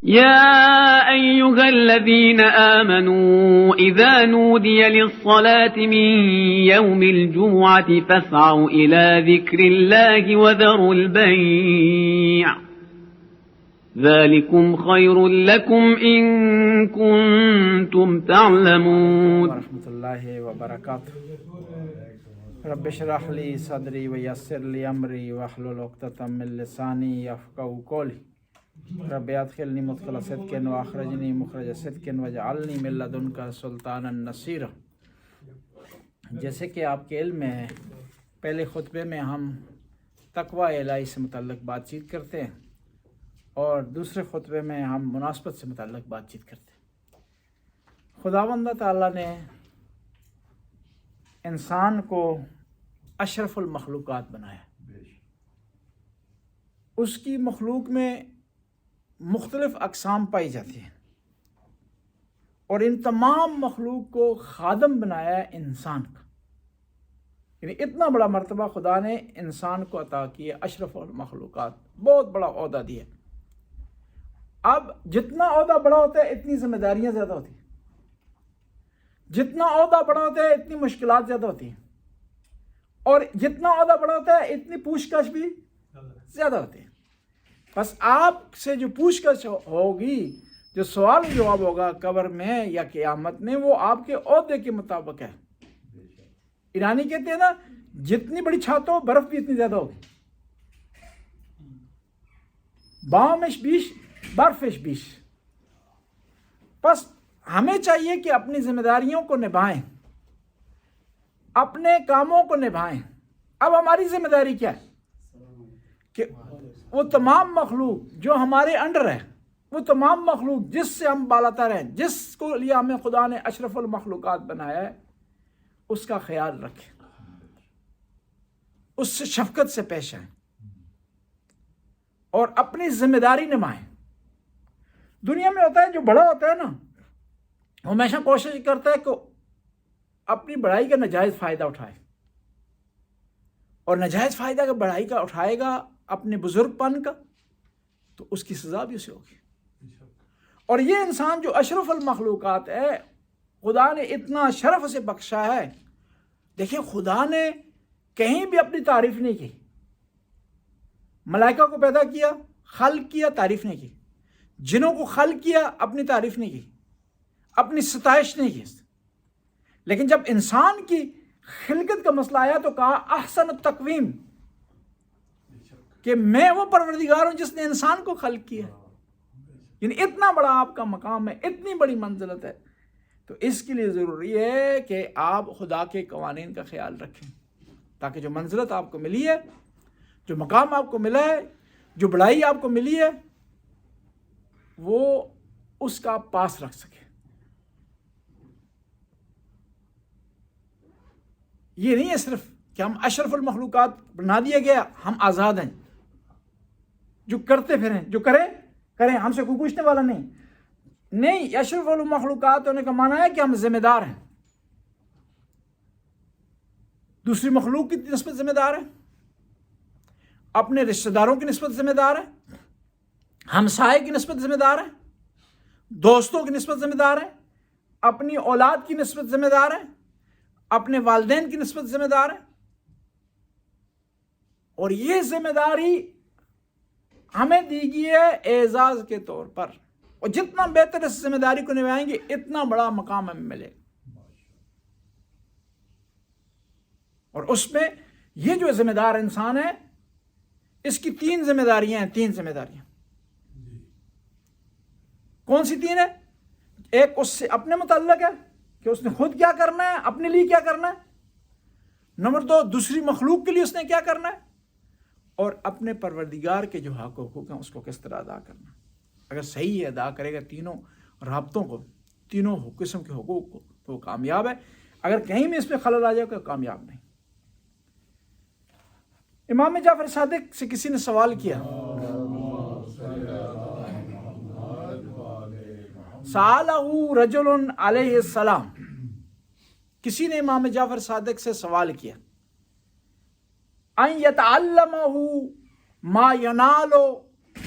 يا أيها الذين آمنوا إذا نودي للصلاة من يوم الجمعة فاسعوا إلى ذكر الله وذروا البيع ذلكم خير لكم إن كنتم تعلمون. ورحمۃ اللہ وبرکاتہ. رب اشرح لی صدری ویسر لی امری واحلل عقدۃ من لسانی یفقهوا قولی. رب ادخلنی مدخل صدق واخرجنی مخرج صدق واجعلنی من لدنک سلطانا نصیرا. جیسے کہ آپ کے علم میں ہے، پہلے خطبے میں ہم تقوی الہی سے متعلق بات چیت کرتے ہیں اور دوسرے خطبے میں ہم مناسبت سے متعلق بات چیت کرتے ہیں. خداوند تعالیٰ نے انسان کو اشرف المخلوقات بنایا. اس کی مخلوق میں مختلف اقسام پائی جاتی ہیں اور ان تمام مخلوق کو خادم بنایا ہے انسان کا. یعنی اتنا بڑا مرتبہ خدا نے انسان کو عطا کیا، اشرف المخلوقات، بہت بڑا عہدہ دیا. اب جتنا عہدہ بڑا ہوتا ہے اتنی ذمہ داریاں زیادہ ہوتی ہیں، جتنا عہدہ بڑا ہوتا ہے اتنی مشکلات زیادہ ہوتی ہیں، اور جتنا عہدہ بڑا ہوتا ہے اتنی پوچھ گچھ بھی زیادہ ہوتی ہے. بس آپ سے جو پوچھ گچھ ہوگی، جو سوال جواب ہوگا قبر میں یا قیامت میں، وہ آپ کے عہدے کے مطابق ہے. ایرانی کہتے ہیں نا، جتنی بڑی چھت ہو برف بھی اتنی زیادہ ہوگی. بامش بیش برفش بیش. بس ہمیں چاہیے کہ اپنی ذمہ داریوں کو نبھائیں، اپنے کاموں کو نبھائیں. اب ہماری ذمہ داری کیا ہے کہ وہ تمام مخلوق جو ہمارے انڈر ہے، وہ تمام مخلوق جس سے ہم بالاتر ہیں، جس کو لیے ہمیں خدا نے اشرف المخلوقات بنایا ہے، اس کا خیال رکھیں، اس سے شفقت سے پیش آئیں اور اپنی ذمہ داری نبھائیں. دنیا میں ہوتا ہے جو بڑا ہوتا ہے نا، وہ ہمیشہ کوشش کرتا ہے کہ اپنی بڑائی کا نجائز فائدہ اٹھائے، اور نجائز فائدہ کا بڑائی کا اٹھائے گا اپنے بزرگ پن کا، تو اس کی سزا بھی اسے ہوگی. اور یہ انسان جو اشرف المخلوقات ہے، خدا نے اتنا شرف اسے بخشا ہے. دیکھیں، خدا نے کہیں بھی اپنی تعریف نہیں کی. ملائکہ کو پیدا کیا، خلق کیا، تعریف نہیں کی. جنوں کو خلق کیا، اپنی تعریف نہیں کی، اپنی ستائش نہیں کی. لیکن جب انسان کی خلقت کا مسئلہ آیا تو کہا احسن التقویم، کہ میں وہ پروردگار ہوں جس نے انسان کو خلق کیا. یعنی اتنا بڑا آپ کا مقام ہے، اتنی بڑی منزلت ہے. تو اس کے لیے ضروری ہے کہ آپ خدا کے قوانین کا خیال رکھیں، تاکہ جو منزلت آپ کو ملی ہے، جو مقام آپ کو ملا ہے، جو بڑائی آپ کو ملی ہے، وہ اس کا آپ پاس رکھ سکیں. یہ نہیں ہے صرف کہ ہم اشرف المخلوقات بنا دیا گیا، ہم آزاد ہیں، جو کرتے پھریں، جو کریں، ہم سے کوئی پوچھنے والا نہیں. نہیں، اشرف المخلوقات ہونے کا معنی ہے کہ ہم ذمہ دار ہیں، دوسری مخلوق کی نسبت ذمہ دار ہیں، اپنے رشتہ داروں کی نسبت ذمہ دار ہیں، ہمسائے کی نسبت ذمہ دار ہیں، دوستوں کی نسبت ذمہ دار ہیں، اپنی اولاد کی نسبت ذمہ دار ہیں، اپنے والدین کی نسبت ذمہ دار ہیں. اور یہ ذمہ داری ہمیں دی گئی ہے اعزاز کے طور پر، اور جتنا بہتر اس ذمہ داری کو نبھائیں گے اتنا بڑا مقام ہمیں ملے گا. اور اس میں یہ جو ذمہ دار انسان ہے، اس کی 3 ذمہ داریاں ہیں. 3 ذمہ داریاں. کون سی 3 ہے؟ ایک اس سے اپنے متعلق ہے کہ اس نے خود کیا کرنا ہے، اپنے لیے کیا کرنا ہے. نمبر 2، دوسری مخلوق کے لیے اس نے کیا کرنا ہے، اور اپنے پروردگار کے جو حق و حقوق ہیں اس کو کس طرح ادا کرنا. اگر صحیح ادا کرے گا تینوں رابطوں کو، تینوں قسم کے حقوق کو، تو وہ کامیاب ہے. اگر کہیں بھی اس پہ خلل آ جائے گا، کامیاب نہیں. امام جعفر صادق سے کسی نے سوال کیا، سألہ رجل علیہ السلام، کسی نے امام جعفر صادق سے سوال کیا، ان یتعلمہ ما ینالو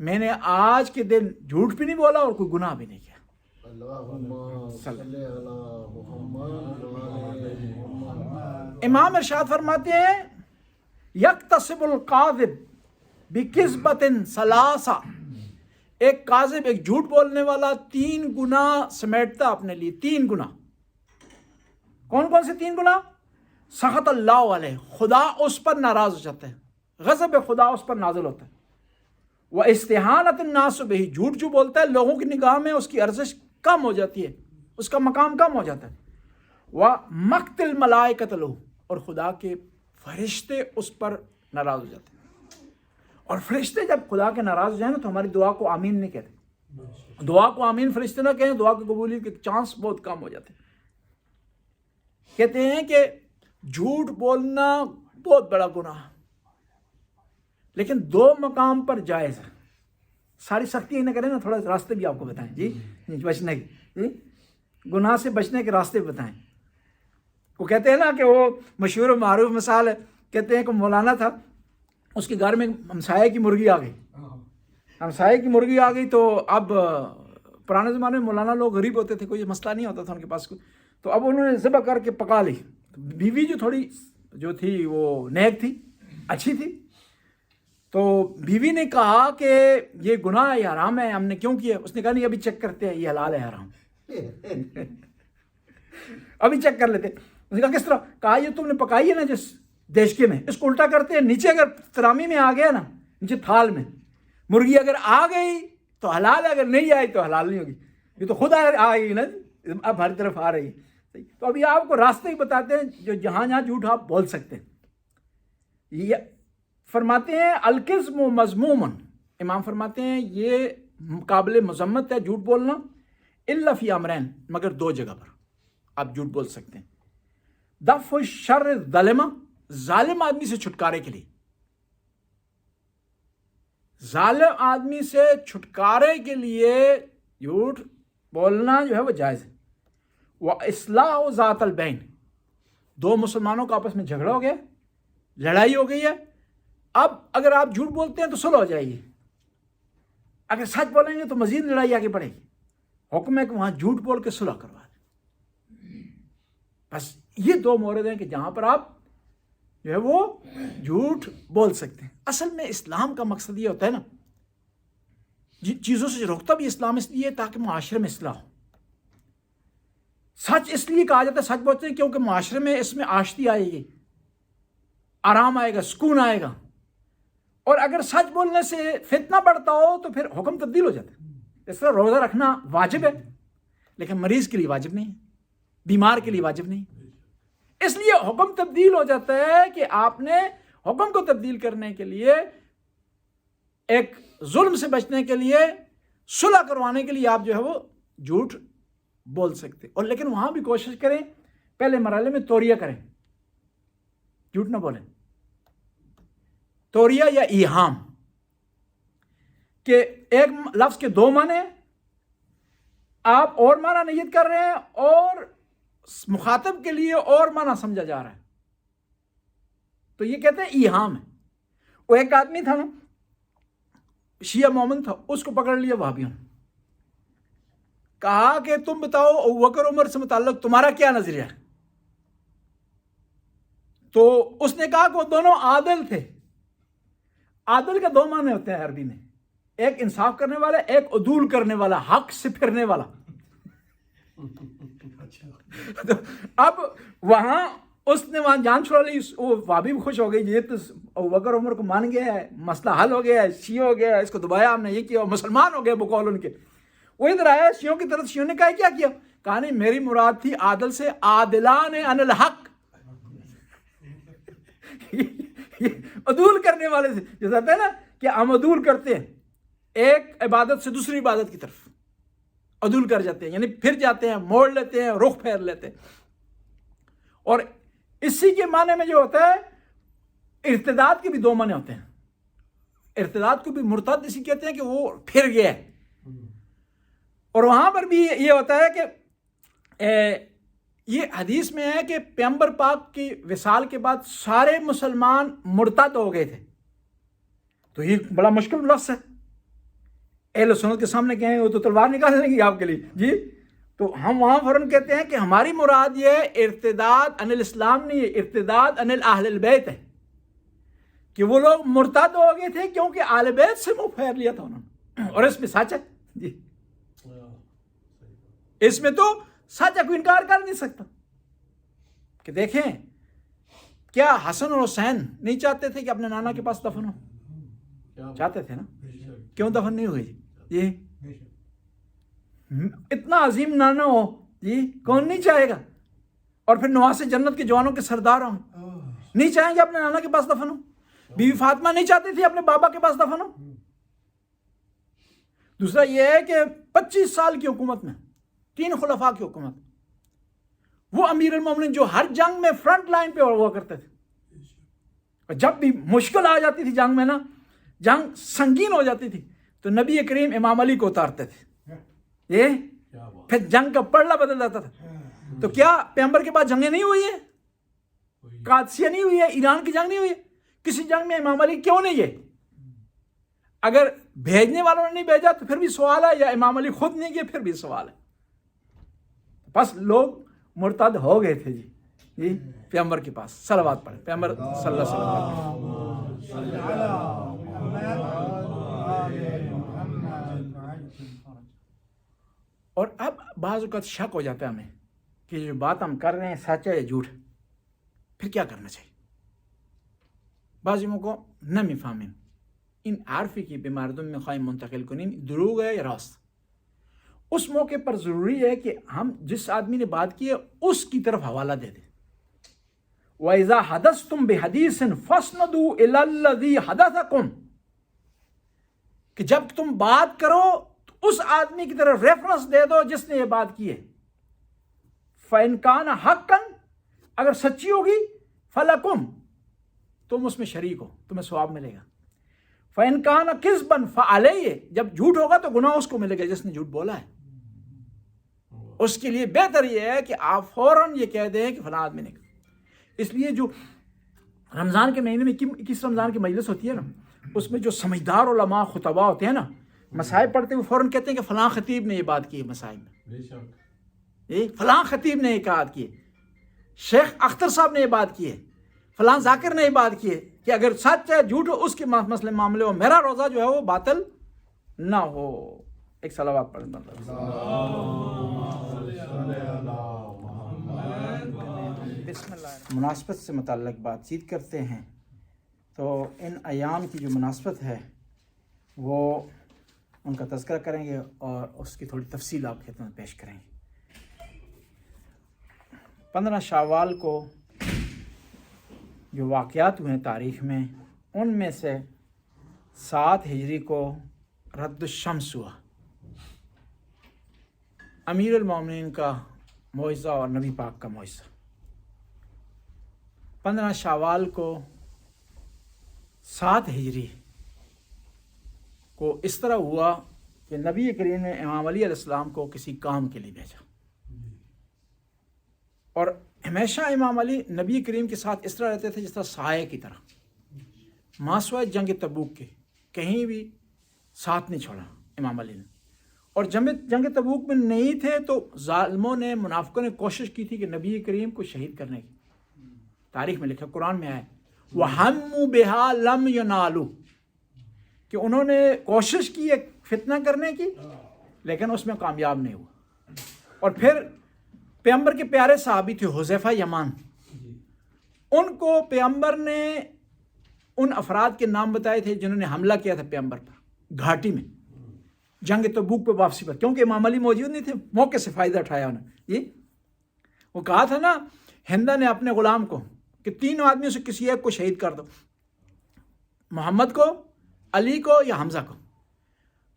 میں نے آج کے دن جھوٹ بھی نہیں بولا اور کوئی گناہ بھی نہیں کیا. امام ارشاد فرماتے ہیں یکتسب القاذب بکذبۃ ثلاثہ، ایک کاذب، ایک جھوٹ بولنے والا 3 گناہ سمیٹتا اپنے لیے. 3 گناہ. کون کون سے 3 گناہ؟ سخط اللہ علیہ، خدا اس پر ناراض ہو جاتا ہے، غضب خدا اس پر نازل ہوتا ہے. وہ استحانت الناس بہ، جھوٹ جو بولتا ہے لوگوں کی نگاہ میں اس کی ارزش کم ہو جاتی ہے، اس کا مقام کم ہو جاتا ہے. وہ مقت الملائکۃ لہ، اور خدا کے فرشتے اس پر ناراض ہو جاتے ہیں. اور فرشتے جب خدا کے ناراض ہو جائیں نا تو ہماری دعا کو آمین نہیں کہتے. دعا کو آمین فرشتے نہ کہیں، دعا کی قبولیت کے چانس بہت کم ہو جاتے ہیں. کہتے ہیں کہ جھوٹ بولنا بہت بڑا گناہ، لیکن 2 مقام پر جائز ہے. ساری سختی نہ کریں نا، تھوڑا راستے بھی آپ کو بتائیں جی بچنے کے، جی گناہ سے بچنے کے راستے بتائیں. وہ کہتے ہیں نا کہ وہ مشہور و معروف مثال ہے، کہتے ہیں کہ مولانا تھا، اس کے گھر میں ہمسائے کی مرغی آ گئی. ہمسائے کی مرغی آ گئی تو اب پرانے زمانے میں مولانا لوگ غریب ہوتے تھے، کوئی مسئلہ نہیں ہوتا تھا ان کے پاس کوئی، تو اب انہوں نے ذبح کر کے پکا لی. بیوی جو تھوڑی جو تھی وہ نیک تھی، اچھی تھی، تو بیوی نے کہا کہ یہ گناہ ہے، یہ حرام ہے، ہم نے کیوں کیا؟ اس نے کہا نہیں ابھی چیک کرتے ہیں یہ حلال ہے حرام. ابھی چیک کر لیتے. اس نے کہا کس طرح؟ کہا یہ تم نے پکائی ہے نا جس دیشکے میں، اس کو الٹا کرتے ہیں، نیچے اگر ترامی میں آ گیا نا، نیچے تھال میں مرغی اگر آ گئی تو حلال ہے، اگر نہیں آئی تو حلال نہیں ہوگی. یہ تو خود آ گئی نا، اب ہماری طرف آ رہی ہے. تو ابھی آپ کو راستے ہی بتاتے ہیں جو جہاں جہاں جھوٹ آپ بول سکتے ہیں. یہ فرماتے ہیں الکذب مذموم، امام فرماتے ہیں یہ قابل مذمت ہے جھوٹ بولنا، الا فی امرین، مگر 2 جگہ پر آپ جھوٹ بول سکتے ہیں. دفع الشر الظلمہ، ظالم آدمی سے چھٹکارے کے لیے، ظالم آدمی سے چھٹکارے کے لیے جھوٹ بولنا جو ہے وہ جائز ہے. وہ اصلاح ذات البین، 2 مسلمانوں کا آپس میں جھگڑا ہو گیا، لڑائی ہو گئی ہے، اب اگر آپ جھوٹ بولتے ہیں تو صلح ہو جائے گی، اگر سچ بولیں گے تو مزید لڑائی آگے بڑھے گی. حکم ہے کہ وہاں جھوٹ بول کے صلح کروا دیں. بس یہ 2 مورد ہیں کہ جہاں پر آپ جو ہے وہ جھوٹ بول سکتے ہیں. اصل میں اسلام کا مقصد یہ ہوتا ہے نا، چیزوں سے روکتا بھی اسلام اس لیے تاکہ معاشرے میں اصلاح ہو. سچ اس لیے کہا جاتا ہے سچ بولتے ہیں کیونکہ معاشرے میں اس میں آشتی آئے گی، آرام آئے گا، سکون آئے گا. اور اگر سچ بولنے سے فتنہ بڑھتا ہو تو پھر حکم تبدیل ہو جاتا ہے. اس طرح روزہ رکھنا واجب ہے لیکن مریض کے لیے واجب نہیں، بیمار کے لیے واجب نہیں. اس لیے حکم تبدیل ہو جاتا ہے کہ آپ نے حکم کو تبدیل کرنے کے لیے، ایک ظلم سے بچنے کے لیے، صلح کروانے کے لیے آپ جو ہے وہ جھوٹ بول سکتے. اور لیکن وہاں بھی کوشش کریں، پہلے مرحلے میں توریہ کریں، جھوٹ نہ بولیں. توریہ یا ایہام، کہ ایک لفظ کے 2 معنی، آپ اور معنی نیت کر رہے ہیں اور مخاطب کے لیے اور معنی سمجھا جا رہا ہے، تو یہ کہتے ہیں ایہام ہے. وہ ایک آدمی تھا نا، شیعہ مومن تھا، اس کو پکڑ لیا وہابیوں نے، کہا کہ تم بتاؤ ابوبکر عمر سے متعلق تمہارا کیا نظریہ ہے؟ تو اس نے کہا کہ وہ دونوں عادل تھے. عادل کا 2 معنی ہوتے ہیں عربی میں، ایک انصاف کرنے والا، ایک عدول کرنے والا، حق سے پھرنے والا. تو اب وہاں اس نے وہاں جان چھوڑا لی، وہ وہابی بھی خوش ہو گئی، یہ تو ابوبکر عمر کو مان گیا ہے، مسئلہ حل ہو گیا ہے، شیعہ ہو گیا ہے، اس کو دبایا ہم نے، یہ کیا، مسلمان ہو گئے بقول ان کے. وہ ادھر آیا شیعوں کی طرف، شیعوں نے کہا کیا کیا؟ کہا نہیں میری مراد تھی عادل سے، عادلان عن الحق، عدول کرنے والے سے. جیسا ہوتا ہے نا کہ ہم عدول کرتے ہیں ایک عبادت سے دوسری عبادت کی طرف، عدول کر جاتے ہیں، یعنی پھر جاتے ہیں، موڑ لیتے ہیں، رخ پھیر لیتے ہیں. اور اسی کے معنی میں جو ہوتا ہے ارتداد کے بھی 2 معنی ہوتے ہیں. ارتداد کو بھی مرتد اسی کہتے ہیں کہ وہ پھر گیا ہے. اور وہاں پر بھی یہ ہوتا ہے کہ یہ حدیث میں ہے کہ پیغمبر پاک کی وصال کے بعد سارے مسلمان مرتد ہو گئے تھے. تو یہ بڑا مشکل لفظ ہے، اہل سنت کے سامنے کہیں وہ تو تلوار نکال لیں گی آپ کے لیے جی. تو ہم وہاں فوراً کہتے ہیں کہ ہماری مراد یہ ارتداد عن الاسلام نہیں ہے، ارتداد عن اہل البیت ہے، کہ وہ لوگ مرتد ہو گئے تھے کیونکہ اہل بیت سے منہ پھیر لیا تھا انہوں نے. اور اس میں سچ ہے جی، اس میں تو سچ ہے، کوئی انکار کر نہیں سکتا. کہ دیکھیں کیا حسن اور حسین نہیں چاہتے تھے کہ اپنے نانا کے پاس دفن ہو؟ چاہتے تھے نا. کیوں دفن نہیں ہوئی جی؟ اتنا عظیم نانا ہو جی، کون نہیں چاہے گا؟ اور پھر نواز جنت کے جوانوں کے سردار ہوں، نہیں چاہیں گے اپنے نانا کے پاس دفن ہو؟ بی بی فاطمہ نہیں چاہتی تھی اپنے بابا کے پاس دفن ہو؟ دوسرا یہ ہے کہ 25 سال کی حکومت میں 3 خلفاء کی حکومت، وہ امیر المومنین جو ہر جنگ میں فرنٹ لائن پہ ہوا کرتے تھے، اور جب بھی مشکل آ جاتی تھی جنگ میں نا، جنگ سنگین ہو جاتی تھی، تو نبی کریم امام علی کو اتارتے تھے، یہ پھر جنگ کا پڑلا بدل جاتا تھا. تو کیا پیغمبر کے بعد جنگیں نہیں ہوئی ہیں؟ قادسیہ نہیں ہوئی ہے؟ ایران کی جنگ نہیں ہوئی ہے؟ کسی جنگ میں امام علی کیوں نہیں ہے؟ اگر بھیجنے والوں نے نہیں بھیجا تو پھر بھی سوال ہے، یا امام علی خود نہیں گئے پھر بھی سوال ہے. بس لوگ مرتد ہو گئے تھے جی پیغمبر کے پاس. صلوات پڑھیں پیغمبر صلی اللہ علیہ وسلم. اور اب بعض اوقات شک ہو جاتا ہے ہمیں کہ جو بات ہم کر رہے ہیں سچ ہے یا جھوٹ ہے، پھر کیا کرنا چاہیے؟ بعضوں کو نمیفهمیم این حرفی که به مردم میخوایم منتقل کنیم دروغ ہے یا راست. اس موقع پر ضروری ہے کہ ہم جس آدمی نے بات کی ہے اس کی طرف حوالہ دے دیں. وَإِذَا حَدَثْتُمْ بِحَدِيثٍ فَاسْنَدُوا إِلَى الَّذِي حَدَثَكُمْ، کہ جب تم بات کرو تو اس آدمی کی طرف ریفرنس دے دو جس نے یہ بات کی ہے. فَإِنْ كَانَ حَقًّا، اگر سچی ہوگی، فَلَكُمْ، تم اس میں شریک ہو، تمہیں ثواب ملے گا. فَإِنْ كَانَ كِذْبًا فَعَلَيْهِ، جب جھوٹ ہوگا تو گناہ اس کو ملے گا جس نے جھوٹ بولا ہے. اس کے لیے بہتر یہ ہے کہ آپ فوراً یہ کہہ دیں کہ فلاں آدمی نے. اس لیے جو رمضان کے مہینے میں 21 رمضان کی مجلس ہوتی ہے نا، اس میں جو سمجھدار علماء خطبہ ہوتے ہیں نا، مسائل پڑھتے ہوئے فوراً کہتے ہیں کہ فلاں خطیب نے یہ بات کی ہے مسائل میں، فلاں خطیب نے یہ بات کی ہے، شیخ اختر صاحب نے یہ بات کی ہے، فلاں ذاکر نے یہ بات کی ہے، کہ اگر سچ ہے جھوٹ ہو اس کے مسئلے معاملے ہو، میرا روزہ جو ہے وہ باطل نہ ہو. ایک صلوات پڑھیں. بسم اللہ. مناسبت سے متعلق بات چیت کرتے ہیں تو ان ایام کی جو مناسبت ہے وہ ان کا تذکرہ کریں گے اور اس کی تھوڑی تفصیل آپ کے خدمت پیش کریں گے. 15 شوال کو جو واقعات ہوئے ہیں تاریخ میں، ان میں سے 7 ہجری کو رد الشمس ہوا، امیر المومنین کا معجزہ اور نبی پاک کا معجزہ. 15 شوال کو 7 ہجری کو اس طرح ہوا کہ نبی کریم نے امام علی علیہ السلام کو کسی کام کے لیے بھیجا، اور ہمیشہ امام علی نبی کریم کے ساتھ اس طرح رہتے تھے جس طرح سائے کی طرح، ماسوائے جنگ تبوک کے کہیں بھی ساتھ نہیں چھوڑا امام علی نے. اور جنگ تبوک میں نہیں تھے تو ظالموں نے، منافقوں نے کوشش کی تھی کہ نبی کریم کو شہید کرنے کی. تاریخ میں لکھا، قرآن میں آیا وَحَمُّوا بِهَا لَمْ يَنَالُوا، کہ انہوں نے کوشش کی ایک فتنہ کرنے کی لیکن اس میں کامیاب نہیں ہوا. اور پھر پیغمبر کے پیارے صحابی تھے حذیفہ یمان، ان کو پیغمبر نے ان افراد کے نام بتائے تھے جنہوں نے حملہ کیا تھا پیغمبر پر گھاٹی میں جنگ تبوک پہ واپسی پر، کیونکہ امام علی موجود نہیں تھے. موقع سے فائدہ اٹھایا انہوں نے. یہ وہ کہا تھا نا ہندہ نے اپنے غلام کو کہ 3 آدمیوں سے کسی ایک کو شہید کر دو، محمد کو، علی کو یا حمزہ کو.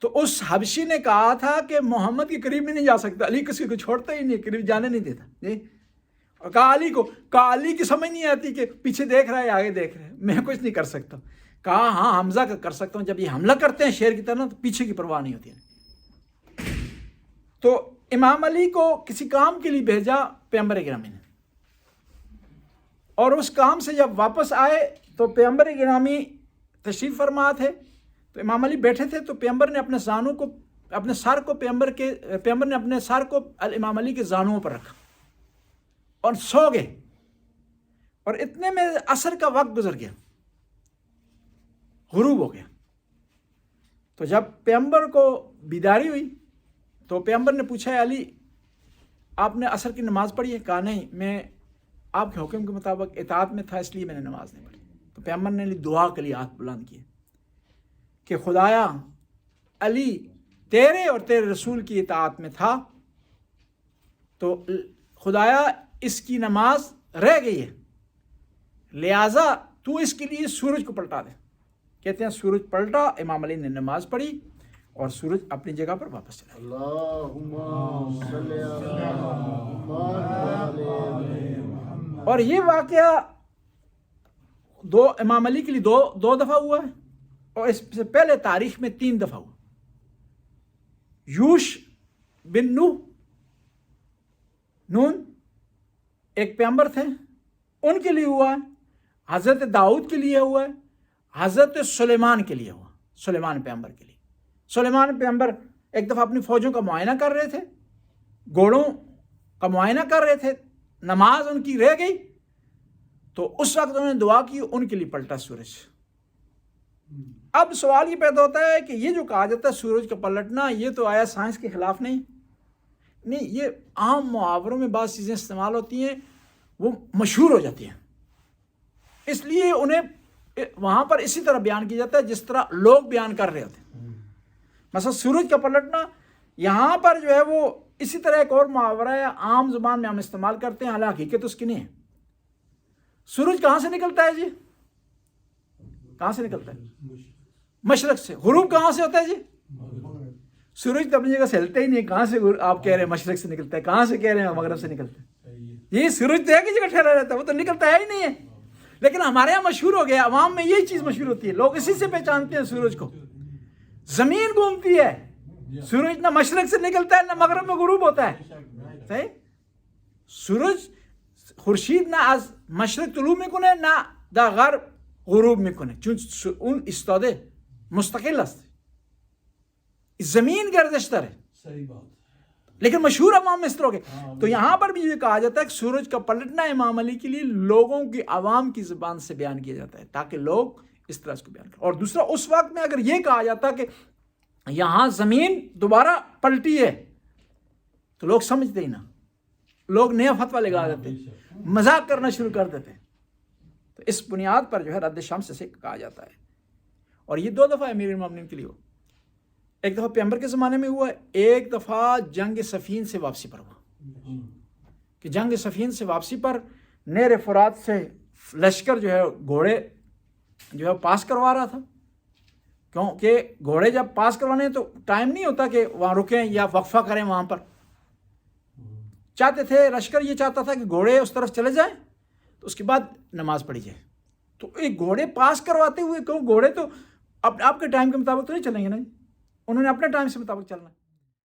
تو اس حبشی نے کہا تھا کہ محمد کے قریب بھی نہیں جا سکتا، علی کسی کو چھوڑتا ہی نہیں، قریب جانے نہیں دیتا. اور کہا علی کو، کہا علی کی سمجھ نہیں آتی کہ پیچھے دیکھ رہا ہے آگے دیکھ رہا ہے، میں کچھ نہیں کر سکتا. کہا ہاں حمزہ کا کر سکتا ہوں، جب یہ حملہ کرتے ہیں شیر کی طرح تو پیچھے کی پرواہ نہیں ہوتی ہے. تو امام علی کو کسی کام کے لیے بھیجا پیغمبر گرامی نے، اور اس کام سے جب واپس آئے تو پیغمبر گرامی تشریف فرما تھے تو امام علی بیٹھے تھے تو پیغمبر نے اپنے زانوں کو، اپنے سر کو پیغمبر نے اپنے سر کو امام علی کے زانوں پر رکھا اور سو گئے، اور اتنے میں عصر کا وقت گزر گیا، غروب ہو گیا۔ تو جب پیغمبر کو بیداری ہوئی تو پیغمبر نے پوچھا، ہے علی آپ نے عصر کی نماز پڑھی ہے؟ کہا نہیں، میں آپ کے حکم کے مطابق اطاعت میں تھا اس لیے میں نے نماز نہیں پڑھی۔ تو پیغمبر نے دعا کے لیے ہاتھ بلند کیے کہ خدایا علی تیرے اور تیرے رسول کی اطاعت میں تھا، تو خدایا اس کی نماز رہ گئی ہے، لہٰذا تو اس کے لیے سورج کو پلٹا دے۔ کہتے ہیں سورج پلٹا، امام علی نے نماز پڑھی اور سورج اپنی جگہ پر واپس چلا گیا۔ اللہم صلی اللہ۔ اور یہ واقعہ امام علی کے لیے دو دفعہ ہوا ہے، اور اس سے پہلے تاریخ میں 3 دفعہ ہوا۔ یوش بن نون ایک پیغمبر تھے، ان کے لیے ہوا ہے، حضرت داؤد کے لیے ہوا ہے، حضرت سلیمان کے لیے ہوا، سلیمان پیغمبر کے لیے۔ سلیمان پیغمبر ایک دفعہ اپنی فوجوں کا معائنہ کر رہے تھے، گھوڑوں کا معائنہ کر رہے تھے، نماز ان کی رہ گئی، تو اس وقت انہوں نے دعا کی، ان کے لیے پلٹا سورج۔ اب سوال یہ پیدا ہوتا ہے کہ یہ جو کہا جاتا ہے سورج کا پلٹنا، یہ تو آیا سائنس کے خلاف نہیں؟ نہیں، یہ عام محاوروں میں بعض چیزیں استعمال ہوتی ہیں، وہ مشہور ہو جاتی ہیں، اس لیے انہیں وہاں پر اسی طرح بیان کیا جاتا ہے جس طرح لوگ بیان کر رہے ہوتے ہیں۔ مثلا سورج کا پلٹنا یہاں پر جو ہے وہ اسی طرح ایک اور محاورہ ہے، عام زبان میں ہم استعمال کرتے ہیں، حالانکہ حقیقت اس کی نہیں ہے۔ سورج کہاں سے نکلتا ہے جی؟ کہاں سے نکلتا ہے؟ مشرق سے۔ غروب کہاں سے ہوتا ہے جی؟ سورج تو اپنی جگہ سے ہلتا ہی نہیں، کہاں سے آپ کہہ رہے ہیں مشرق سے نکلتا ہے، کہاں سے کہہ رہے ہیں مغرب سے نکلتا ہے؟ یہ سورج تو ایک ہی جگہ ٹھہرا رہتا ہے، وہ تو نکلتا ہے ہی نہیں ہے۔ لیکن ہمارے یہاں مشہور ہو گیا، عوام میں یہی چیز مشہور ہوتی ہے، لوگ اسی سے پہچانتے ہیں سورج کو۔ زمین گھومتی ہے، سورج نہ مشرق سے نکلتا ہے نہ مغرب میں غروب ہوتا ہے، صحیح؟ سورج خورشید نہ از مشرق طلوع میکنه نہ دا غرب غروب میکنه، چون اون ایستاده مستقل است، زمین گردش داره، صحیح بات، لیکن مشہور عوام میں اس طرح کے۔ تو یہاں پر بھی یہ کہا جاتا ہے کہ سورج کا پلٹنا امام علی کے لیے لوگوں کی، عوام کی زبان سے بیان کیا جاتا ہے تاکہ لوگ اس طرح اس کو بیان کریں۔ اور دوسرا، اس وقت میں اگر یہ کہا جاتا کہ یہاں زمین دوبارہ پلٹی ہے تو لوگ سمجھتے ہی نہ، لوگ نیا فتویٰ لگا دیتے، مذاق کرنا شروع کر دیتے۔ تو اس بنیاد پر جو ہے رد شمس سے کہا جاتا ہے۔ اور یہ 2 دفعہ امیر المومنین کے لیے ہوا، ایک دفعہ پیغمبر کے زمانے میں ہوا ہے، ایک دفعہ جنگ صفین سے واپسی پر ہوا، کہ جنگ صفین سے واپسی پر نہر فرات سے لشکر جو ہے گھوڑے جو ہے پاس کروا رہا تھا، کیونکہ گھوڑے جب پاس کروانے تو ٹائم نہیں ہوتا کہ وہاں رکیں یا وقفہ کریں، وہاں پر چاہتے تھے، لشکر یہ چاہتا تھا کہ گھوڑے اس طرف چلے جائیں تو اس کے بعد نماز پڑھی جائے۔ تو ایک گھوڑے پاس کرواتے ہوئے، کیوں گھوڑے تو آپ کے ٹائم کے مطابق تو نہیں چلیں گے نا، انہوں نے اپنے ٹائم سے مطابق چلنا ہے۔